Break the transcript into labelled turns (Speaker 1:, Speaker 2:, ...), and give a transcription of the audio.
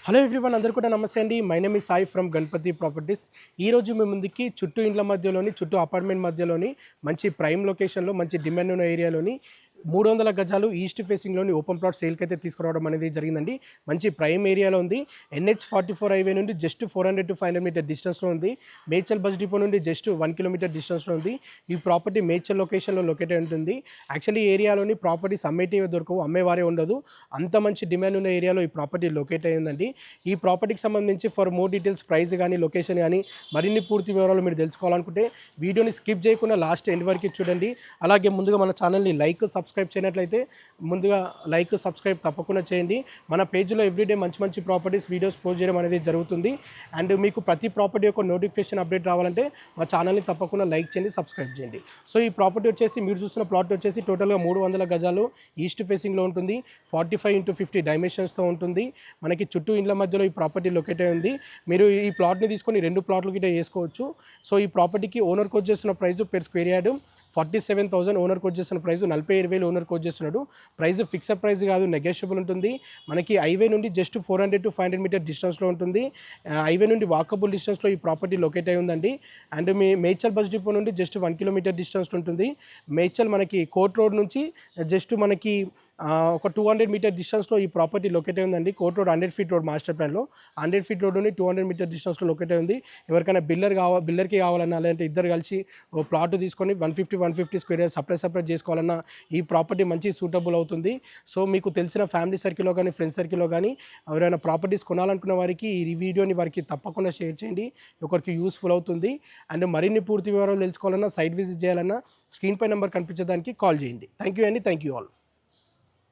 Speaker 1: Hello everyone, అందరూ కూడా నమస్తే అండి. My name is Sai from Ganapati properties. ఈరోజు మీ ముందుకి చుట్టూ ఇండ్ల మధ్యలోని, చుట్టూ అపార్ట్మెంట్ మధ్యలోని మంచి ప్రైమ్ లొకేషన్లో, మంచి డిమాండ్ ఉన్న ఏరియాలోని 300 గజాలు ఈస్ట్ ఫేసింగ్లోని ఓపెన్ ప్లాట్ సేల్కి అయితే తీసుకురావడం అనేది జరిగిందండి. మంచి ప్రైమ్ ఏరియాలో ఉంది. NH44 హైవే నుండి జస్ట్ 400 to 500 మీటర్ డిస్టెన్స్లో ఉంది. మేడ్చల్ బస్ డిపో నుండి జస్ట్ 1 కిలోమీటర్ డిస్టెన్స్లో ఉంది. ఈ ప్రాపర్టీ మేడ్చల్ లొకేషన్లో లొకేట్ అయి ఉంటుంది. యాక్చువల్లీ ఈ ఏరియాలోని ప్రాపర్టీస్ అమ్మేటివి దొరకవు, అమ్మేవారే ఉండదు. అంత మంచి డిమాండ్ ఉన్న ఏరియాలో ఈ ప్రాపర్టీ లొకేట్ అయి ఉందండి. ఈ ప్రాపర్టీకి సంబంధించి ఫర్ మోర్ డీటెయిల్స్, ప్రైస్ కానీ, లొకేషన్ కానీ, మరిన్ని పూర్తి వివరాలు మీరు తెలుసుకోవాలనుకుంటే వీడియోని స్కిప్ చేయకుండా లాస్ట్ ఎండ్ వరకు చూడండి. అలాగే ముందుగా మన ఛానల్ని సబ్స్క్రైబ్ చేయనట్లయితే ముందుగా సబ్స్క్రైబ్ తప్పకుండా చేయండి. మన పేజ్లో ఎవ్రీడే మంచి మంచి ప్రాపర్టీస్ వీడియోస్ పోస్ట్ చేయడం అనేది జరుగుతుంది. అండ్ మీకు ప్రతి ప్రాపర్టీ యొక్క నోటిఫికేషన్ అప్డేట్ రావాలంటే మా ఛానల్ని తప్పకుండా లైక్ చేయండి, సబ్స్క్రైబ్ చేయండి. సో ఈ ప్రాపర్టీ వచ్చేసి మీరు చూస్తున్న ప్లాట్ వచ్చేసి టోటల్గా 300 గజాలు ఈస్ట్ ఫేసింగ్లో ఉంటుంది. 45x50 డైమెన్షన్స్తో ఉంటుంది. మనకి చుట్టూ ఇండ్ల మధ్యలో ఈ ప్రాపర్టీ లొకేట్ అయి ఉంది. మీరు ఈ ప్లాట్ని తీసుకొని 2 ప్లాట్లు గిట్ట చేసుకోవచ్చు. సో ఈ ప్రాపర్టీకి ఓనర్కి వచ్చేస్తున్న ప్రైస్ పెర్ స్క్వేర్ యార్డ్ 47,000, ఓనర్కి వచ్చేస్తున్న ప్రైస్ 47,000 ఓనర్కి వచ్చేస్తున్నాడు. ప్రైస్ ఫిక్స్డ్ ప్రైస్ కాదు, నెగోషియబుల్ ఉంటుంది. మనకి హైవే నుండి జస్ట్ 400 to 500 మీటర్ డిస్టెన్స్లో ఉంటుంది. హైవే నుండి వాకబుల్ డిస్టెన్స్లో ఈ ప్రాపర్టీ లొకేట్ అయి ఉందండి. And me Medchal bus depot నుండి జస్ట్ 1 కిలోమీటర్ డిస్టెన్స్ ఉంటుంది. మేడ్చల్ మనకి కోర్ట్ రోడ్ నుంచి జస్ట్ మనకి ఒక 200 మీటర్ డిస్టెన్స్లో ఈ ప్రాపర్టీ లొకేట్ అయి ఉందండి. Court road 100 feet road master ప్లాన్లో 100 ఫీట్ రోడ్ నుండి 200 మీటర్ డిస్టెన్స్లో లొకేట్ అయి ఉంది. ఎవరికైనా బిల్లర్కి కావాలన్నా, లేదంటే ఇద్దరు కలిసి ఓ ప్లాట్ తీసుకొని 150 స్క్వేర్ యార్డ్ సపరేట్ చేసుకోవాలన్నా ఈ ప్రాపర్టీ మంచి సూటబుల్ అవుతుంది. సో మీకు తెలిసిన ఫ్యామిలీ సర్కిల్లో కానీ, ఫ్రెండ్స్ సర్కిల్లో కానీ ఎవరైనా ప్రాపర్టీస్ కొనాలనుకున్న వారికి ఈ వీడియోని వారికి తప్పకుండా షేర్ చేయండి. ఒకరికి యూస్ఫుల్ అవుతుంది. అండ్ మరిన్ని పూర్తి వివరాలు తెలుసుకోవాలన్నా, సైట్ విజిట్ చేయాలన్నా స్క్రీన్ పై నెంబర్ కనిపించడానికి కాల్ చేయండి. థ్యాంక్ యూ అండి. Thank you all.